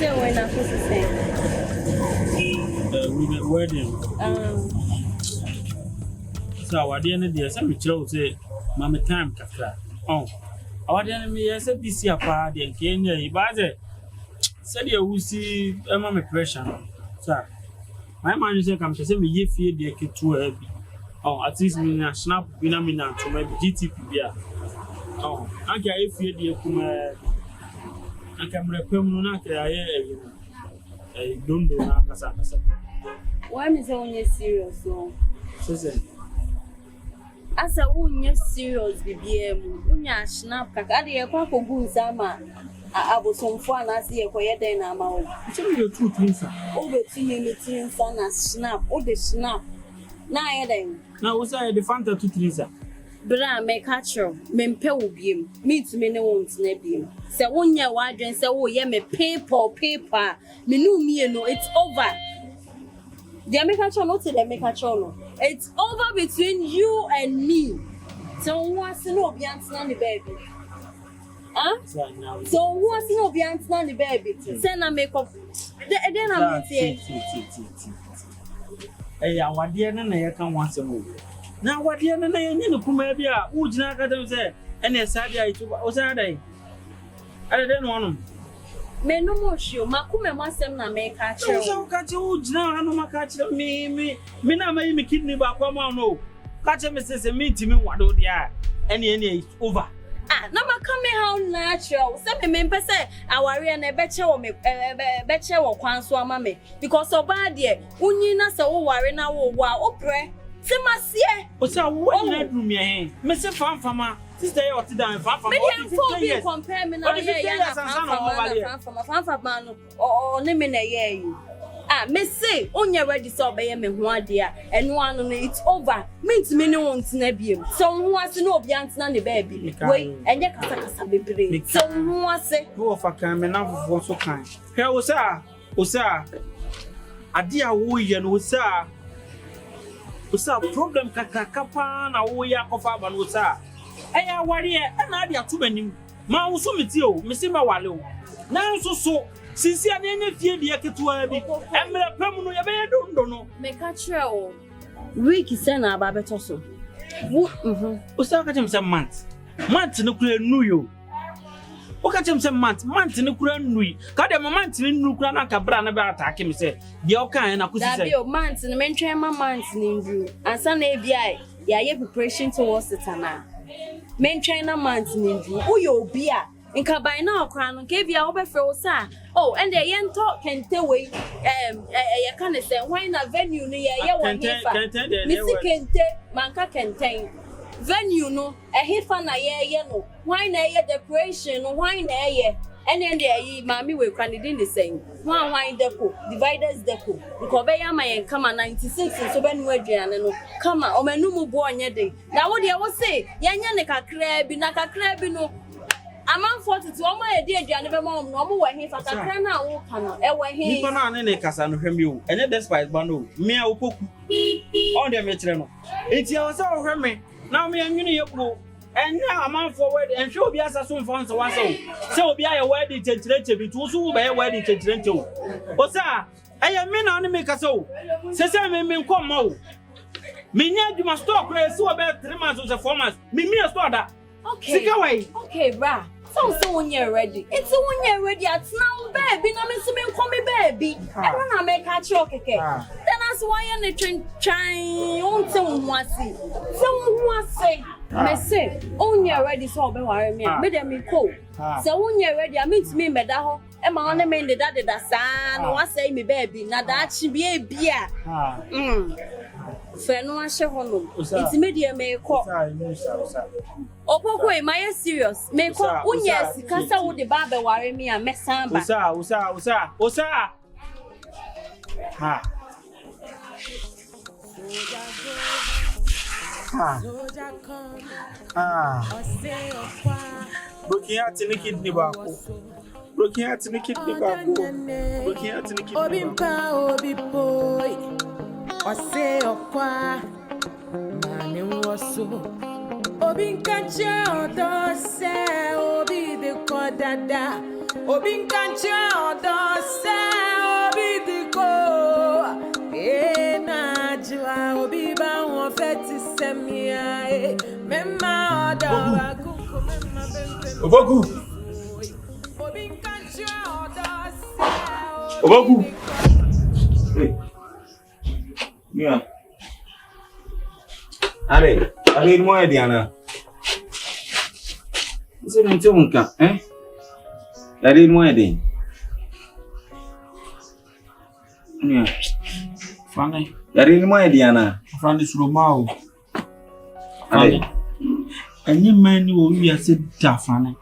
say when I was saying. We were wedding. So I didn't do some chose it, Mamma time cafra. Oh, I didn't me as a busy apart and Kenya, but said you will see a mamma pressure. Sir, my man is come to say me ye fear the kid too heavy. Oh, at least me a snap winamina to my GTP. Oh, I can't fear the Kuma. I can reprimand I don't know. Why is only serious? Susan. As a woman, serious, BBM, Unya snap, Kakadi, a quack of goose, Ama. I was on fun as the quiet and I'm out. Tell me your two things. Over to me, son, and snap, oh, the snap. Now, then. Now, was I the Fanta to Teresa? But I may catch her, men pell beam, meet me no one's nebbium. So one year, why then say, oh, yeah, me paper, me no me, no, it's over. The American not the American. It's over between you and me. So who wants to know beyond the baby? Huh? So who wants to know beyond the baby? Send a makeup. Then I'm here. Hey, I want dear and I can once a move. Now, what dear and I need to come here? Would you not get them say? And yes, I was I didn't want them. Me no more show. Makume masem na me catch you. So catch you now. No catch me na me kidney back one no. Catch me say me to me what do there. Any it's over. Ah, no ma come how natural. Say me say aware na beche wo me beche wo kwan so ama me because oba de unyi na se wo ware na wo wa opre. Se masie. O say wo nyina drum me hen. Me say fam sister you oti down fam. Me dey compare me na yeah fam man o ne me na yeah. Ah, me say onya ready so obeye me ho ade a eno anu no it's over. Me ntimi ne won tena biem. So ho ase na obi antena ne baby. Wei, enye kasa bebre. So ho ase. Wo fa kan me na fofo so kan. Hwe wo sa ade a wo ye no sa problem kakapa na wo ya kofa ba no sa. Eya ware e na ade atomanim. Ma wo so meti o, me se ma wale o. Na so Since I didn't feel the Akitua, and the permanent I don't know. Make a trail. Ricky sent our Babetoso. What's that? Him some months. Months in the clear knew you. Look at him some months in the clear knew. Got him a month in Nukrana Cabran about attack him, said, the okay, and I could say, months in the mention my months in you. And some ABI, yeah, preparation towards the Tana. Men China months in you. Oh, you'll be a. In Cabina, crown gave you over for sa. Oh, and the young talk can tell way. You can't say, why not venue near your one here? Missy can take Manka can take venue no a hifana yellow. Why na decoration? Why na ye? And then the mammy will candidate the same. One wine deco, dividers deco. The Corbea may come at 96 and so when we're and come on, my no more born yet. Now what I was say, Yanaka crab, Naka crab, no. I'm on 42. All my dear, I never mom, no more here for Catrana or Cano. Ewa Nipana and Casan from you, and then despite Bano, me Opoku'S. On the Metrano. It's your so Remy. Now me and you go. And now I'm on forward and show be as a soon found so. So be a wedding tentative, it was all by a wedding tentative. What's that? I am men on the make a so. Says I mean, come out. Me near you must talk, so about 3 months or 4 months. Me a store that. Okay. Okay, brah. So when you're ready. It's when you're ready. It's now, baby. No, Miss me call me baby. I wanna make a choke. Then that's why I'm trying. On someone wants it. Someone wants say. Me say, when you're ready, so be worry me. Me dem me call. So when you're ready, I mean to me me that ho. E ma on me that san. No say me baby. Na that she be a beer. Feno ashe hono. It's media me call. Opoku'S, my serious. Me ko unya sikasa wo de baba ware me a mesamba. Usa. Ha. Broken heart in the kidney back. Broken heart in the kidney back. Broken heart in the kidney back. Obi boy. Ose okwa. Mani woso. Obi nkache odo se obi de kodada Obi kancha odo se obi diko. Na jua obi ba won feti semia mema odo akuko mema bembe. Opoku. Obi kancha odo se. Opoku. Hey. Yeah. Ale mo e diana. Ise mo te unka, Ale mo e din. Yeah. Fane. Ale mo e diana. Fane suromao. Ale. Any man you will be a said Fane.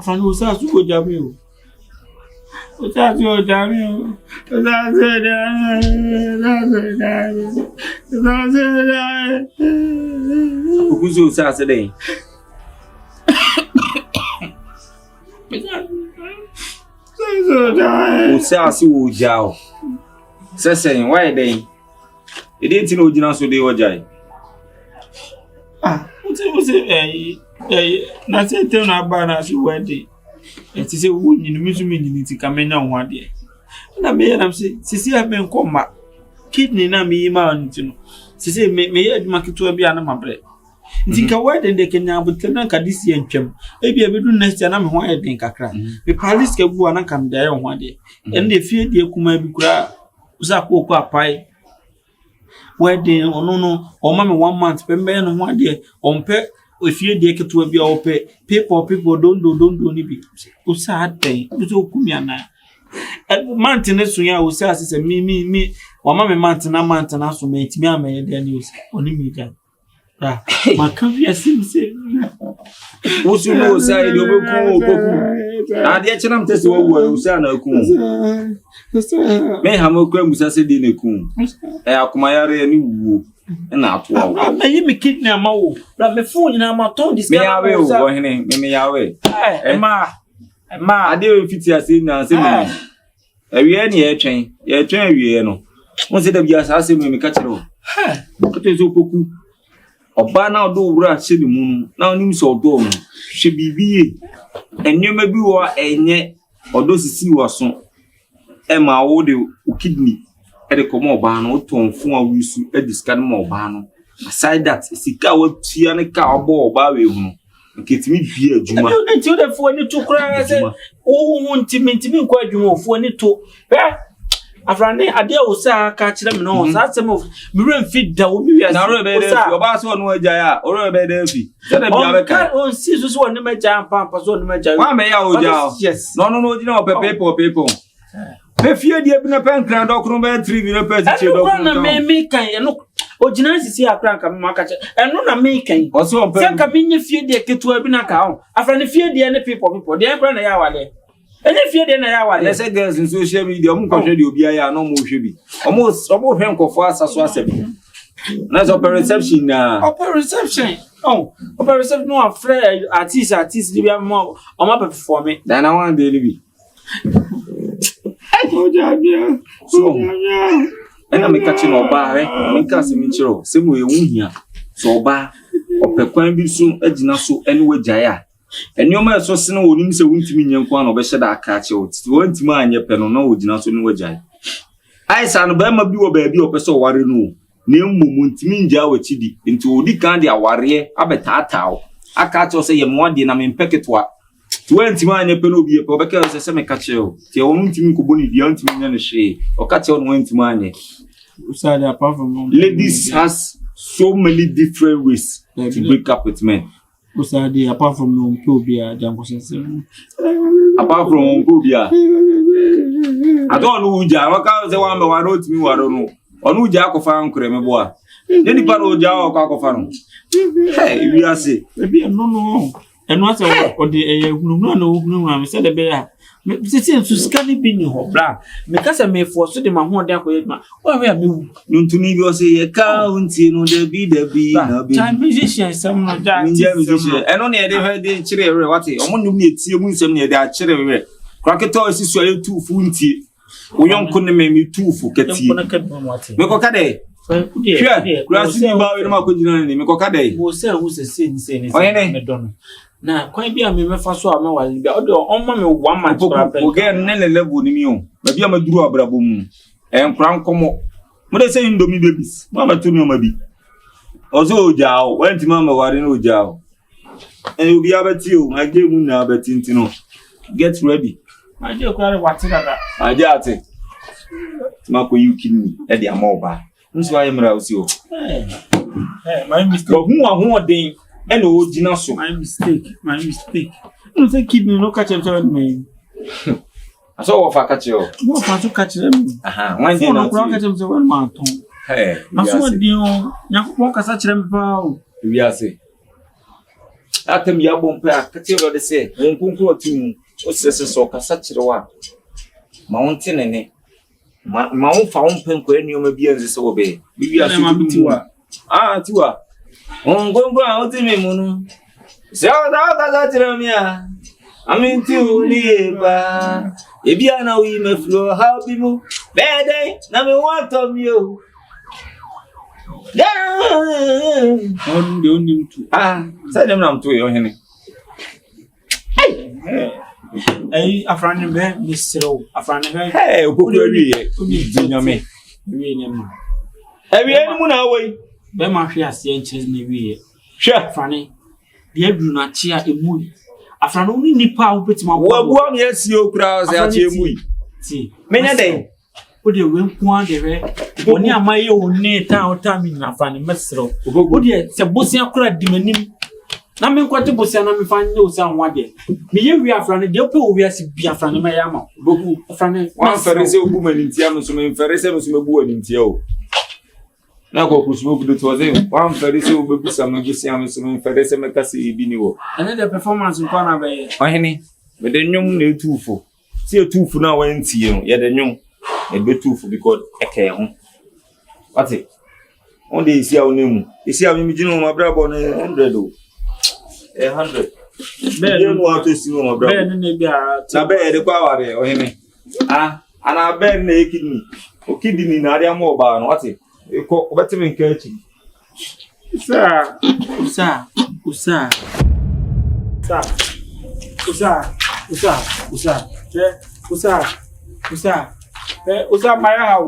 Fane was asked to go Jamil. What's that your Jamil? Okuzo Saturday. Usasi wo jao. Sese why then? E dey tin ojina so dey ojai. What's na say tell na ba na so wedding. It is a wound in the museum to come in on one day. And I made them say, Cecilia men come back. Kidney na me man to know. Cecilia may add market to a piano my bread. Think a word and they can now but tell this and chum. Maybe I will do next and I'm one drink a crack. The police can go and come there on one day. And they fear the Kuma be cry. Zapo pie. Wedding or no, or mamma 1 month per man on 1 day on pet. If you dare to be all people don't do any sad thing. Kumiana. At mountainous, we are say, me, or mamma mountain, also made me a man, then use only me. My country seems What's you know, say, Opoku. I did some test over Usana Kun. May have no crime with us in a coon. Akumayare and you. And I may kidney a mole, but my phone in our tongue is me away, me away. Ma, I didn't fit your sin and say, have you any air train? Your train, you know. Once it be assassin, me catch it all. But it's Opoku. Or banner do rush the moon, now news or dome. She be and you may be a net or those see was so. Emma, all the kidney. At the Como Bano, Tom Fuma Wisu, a discard more Bano. Aside that, Sika would see a cowboy barry. Get me beer, Juma. Until the 42 cry, I said, oh, won't me quite more for any two. I've run a dear Osa catch them no, that's some of Mirren feed that will be as a rebel. Your boss one way, Jaya, or a rebel. Oh, scissors one never jump, Pampas on the major. Why may I? Yes, no, you know, people. If you have a pen crown, Doctor 3 in a person, make I look. Original is here, crank a market, and not a making. Also, Camino fear the kid to have been a cow. After the fear the other people, the emperor and hour. And if you're the hour, let's say girls in social media, you be a no more should be. Almost him for us as was. That's upper reception now. Upper reception. Oh, upper reception, no afraid artists, they are more on my for me than I want to so, and I'm catching a bar, I'm casting Mitchell, same way, here. So, bar, or Pequan be soon, Edna so anyway, Jaya. And your man so snow wouldn't say, won't mean young one or better that catch you. It's going to mind your pen or no, not no Jay. I san Bama be a baby or person worry no. Name won't mean Jawa Chidi into the candy a warrior, a betatao. I catch or say, I'm 1 day, I'm in Pecketwa. 20 man a penobia, because a semi catcher. The only thing could be the anti shade or catch on 20 money. Apart from ladies has so many different ways to break up with men. Apart from Pobia, apart from Pobia, I don't know who Java the one I wrote me, I don't know. Or no Jack of Farm Cremebois. Then the Paro Jaw of Farm. Hey, we are say, maybe no. And what's or the no, said the bear. Since to scanny being your bra, because I may force them my one down with my. Well, we are known to me, you say a county, no, there be time musician, some of that musician, and only I heard the children, what they only need to see some near their children. Crocketor is swallowed 2 funty. We don't couldn't make me 2 for Catty. Mekokade. Sure, grassy about Macodina, Mekokade. Who said who's a sin, saying, I don't know. Na kwan bi a me mefa so a me wale bia o de on ma me 1 month o ge ne level ni mi o ba bia ma duru abrabo mu enkran komo mo de say indomie babies mama to mi ma bi ozo ojao wenti mama ware no ojao and you be abati o ma ge mu na abati ntino get ready ma je kware wate dada aje ate ma ko you kill me e de amoba nso aye mra osi o my mistake hu den e no ogina so my mistake no say kidney no catch him me aso wo fa catch yo no fa to catch them aha one day no catch him say one man ton maso di o yakopon kasa kire me pa o wi ase atem ya bompe akati ro de se nkunku otum o sese so kasa kire wa ma wonte nene ma won fa won penko eni o ma bi anze se wo be wi ase tiwa tiwa ngongo a o ti me munu se o da kasa kire mi a aminti uni ba ebi ana wi me flow how be mu bede na me want of you on the only two say dem na mto yo hene afrani be misro afrani be opoku wi nyame wi nyama ebi eni mu na woi be ma hwe ase enches na wi hwe afrani de aduru na chi a emu afrani oni nipa wo betima wo bua me asi okura se achi emu ti menya den o de we nko de re oni amaye oni ta o ta mi na afrani mesro o de se bosia kura di manim na me nkwate bosia na me fa nye o se anwa de me ye wi afrani de ope o wi asi bi afrani ma ya ma boku afrani wan fere se obu manintia no so me fere se no so me bu anintia o na ko kusumo bu to ze wan fere se obu sa me bosia me so me fere se me kase bi ni wo ene de performance nko na be ohene me de nwum na etufo se etufo na wan tie no ye de nwum e be tufo because eke ho wati on de isi a onemu isi a mi gino ma brabo na 100 o 100 be no ato si no ma brabo be ne bia na be de kwa ware ohene ana be na ekidni o kidni na ari amo ba no wati ko obetime nke achi usa maya how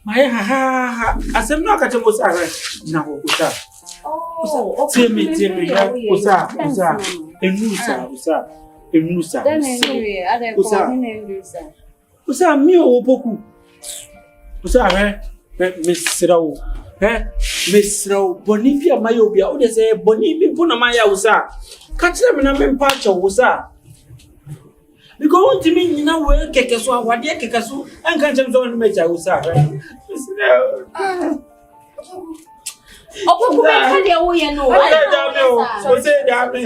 maya ha asem no akache usa re na ho usa temi usa enusa usa mi opoku usa re mesrao bonibia mayobia o de say bonibi puna maya usa kachira me na me mpa cha usa because what do you mean na we keke so awade keke so anka chem so no mecha usa Opoku be ka de wo ye no o say dami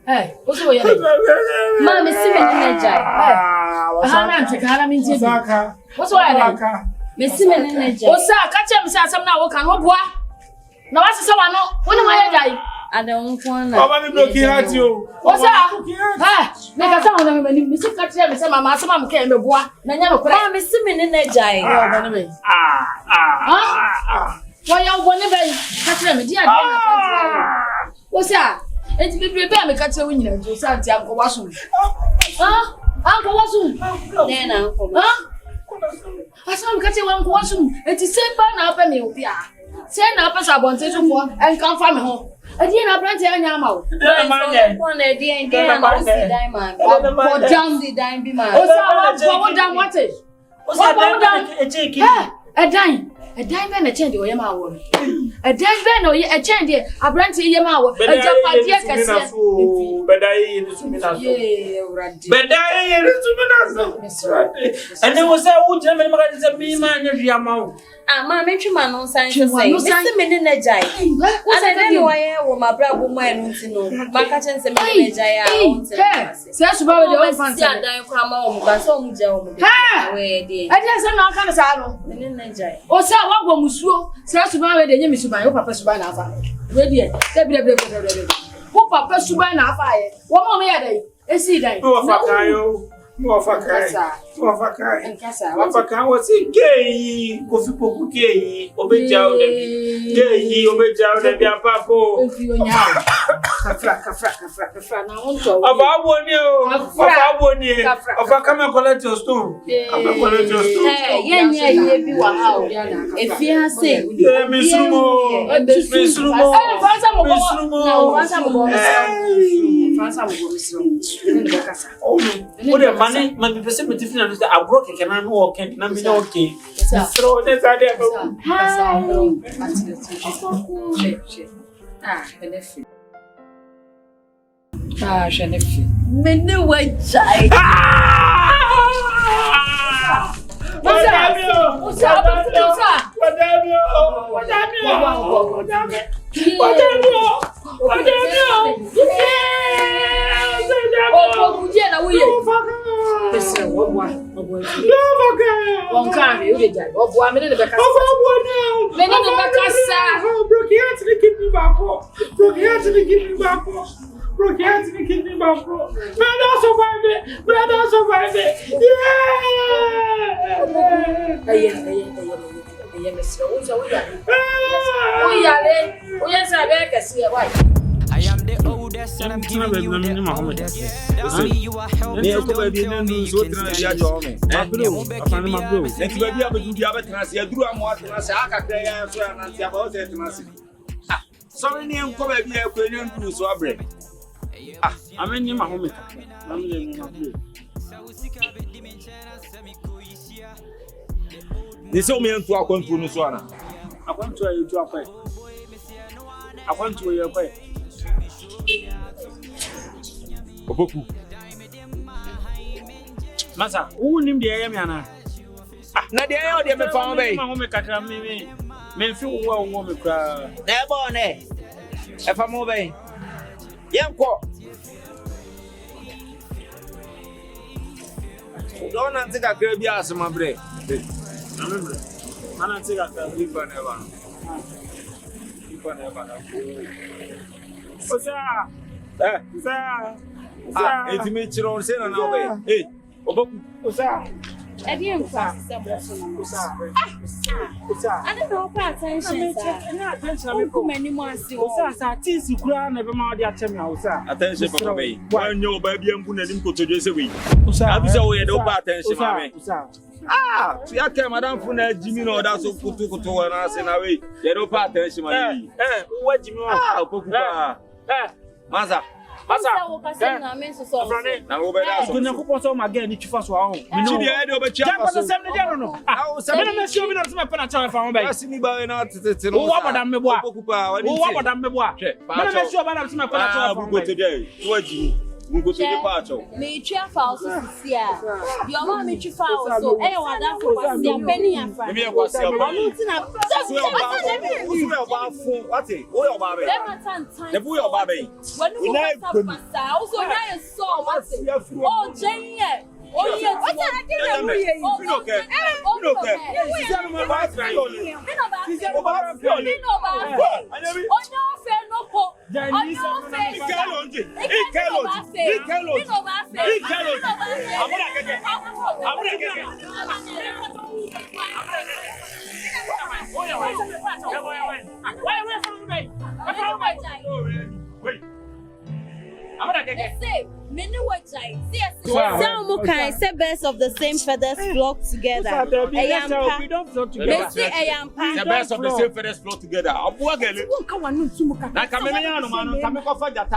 hey, what's your name? Mama, see me in the what's your name? Miss me in the jar. What's that? Catch him, some now. What can what boy? No, what's someone? When am I die? I don't want to. What's that? Make a sound of me. Miss Catch him, some mamma, some came to boy. Now, Miss me in the jar. Why you want to catch him, dear? What's that? It's be me catch a winner to Santi Uncle Wasum. Uncle Wasum. Then Uncle. I saw him catching Uncle Wasum. It is same ban up and you'll be. Send up as I wanted to for and come from home. I didn't have plenty of animal. One idea and diamond. Or down the dime be man. What down what is? What down a chicken? A dime. A dime and a change or Yama. A dime ben or a change, a branch in Yama. A Japanese cassia. But I and there was a wood gentleman as me man of Yama. Mamma, man, no sign to say, Mr. Meninajai. What I don't know why I will my brother man to know. My catching some Meninajai. Says about the old fancy and I come home, but so Joe. I just not kind of saddle. Meninajai. Oh, sir, what will Monsieur? Says about the name is my papa Subana. Ready, who papa Subana fire? What more may I? I see that. Wafaka was gay, Kofipo gay, Obeja, gay, Obeja, and Yapapo. Of our one year, of a come and collect your stone. Come and collect your stone. If you are saying, Miss Rumo, what a money, my percent different. I broke it and I'm walking, and I'm okay. So that's idea. I am the oldest and I'm giving you the oldest. Tell me you are helping me so you can stand. Sorry, name come baby, I couldn't do so break. I'm in my home. I'm in my home. This old man to our country, Nuswana. I want to you to a way. I want to your way. Opoku. Massa, who named the Ayamiana? Not the idea of the family. My home, Catram, men feel well, woman cry. Never, ne. If I'm obeying. Yanko. Don't think I could be asked my break. Remember, I think I can live on ever. It's me, Chiron, say, and now, hey, Opoku. I didn't pass some. I don't know what attention. Many more Tis you cry never mind the attention for me. Why no baby and put him to just away. I'm so we don't pay attention, mammy. See, I came, Madame Funa, Jimmy, no, that's so put to and us in a way. They don't pay attention, mammy. What do you want? Maza. Masa, now over there. I'm going to put some again. It's first one. We know the idea of a chap. I was saying, I'm sure I'm not going to find by Simi by not to what Madame Mebois. What Madame Mebois? I'm sure I'm not going to today. What do you? We go to the party. Me chair files here. Your mom me chair files so anyone that for the penny and friend. Me was your mom. What it? Oh your baby. The boy your baby. When you go to also now you saw what oh Jane. Oh yes. What I did okay. Some kind say birds of the same feathers flock together. We don't flock together. The best of the same feathers flock together. I'm working. Like I'm coming off of that.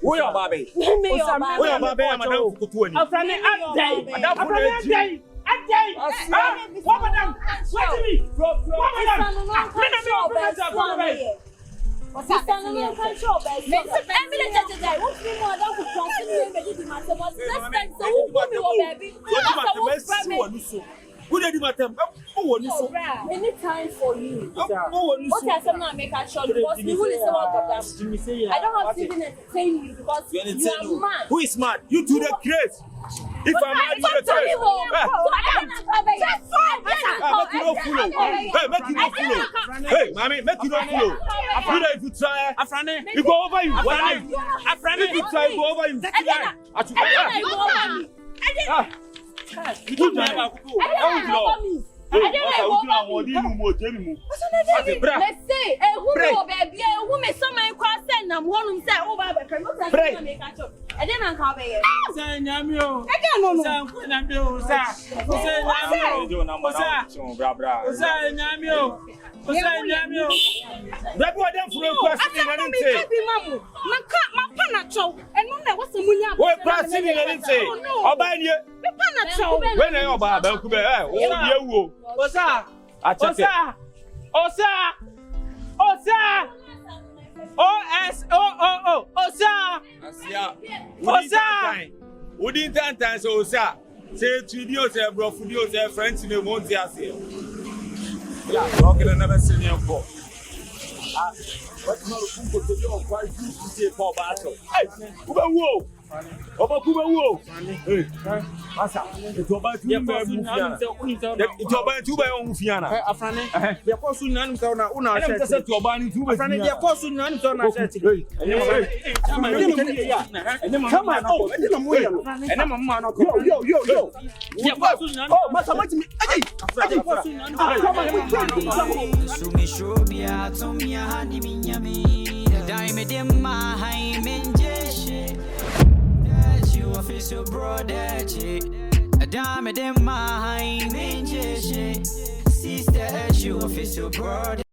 Who your baby? Any time for you. What I not make a shot because the whole is about them. I don't have to even entertain you because you are mad. Who is mad? You to the grace. If I'm not you the hey, mommy, make you not flow. If you try, you go over you. If you try, go over you. You do that. Wouldn't time so sir. Say video say bro video say friends in the month here. Yeah, talking another senior for. But no go to your quite to say for battle. Hey, whoa. Opoku'S. Hey, asa. It's about to be it's about to be on Fiana. Afrane. The person nanu so na una shirt. Say to obani to be. Afrane the person nanu so na shirt. Come on. Oh, I didn't know. And I'm man. Yo. The person nanu. Oh, masa mati me. Aje person nanu. So me show bia to me handi minyami. Dai me dem ma hai menje. Official brother, a dime them my sister, you official brother.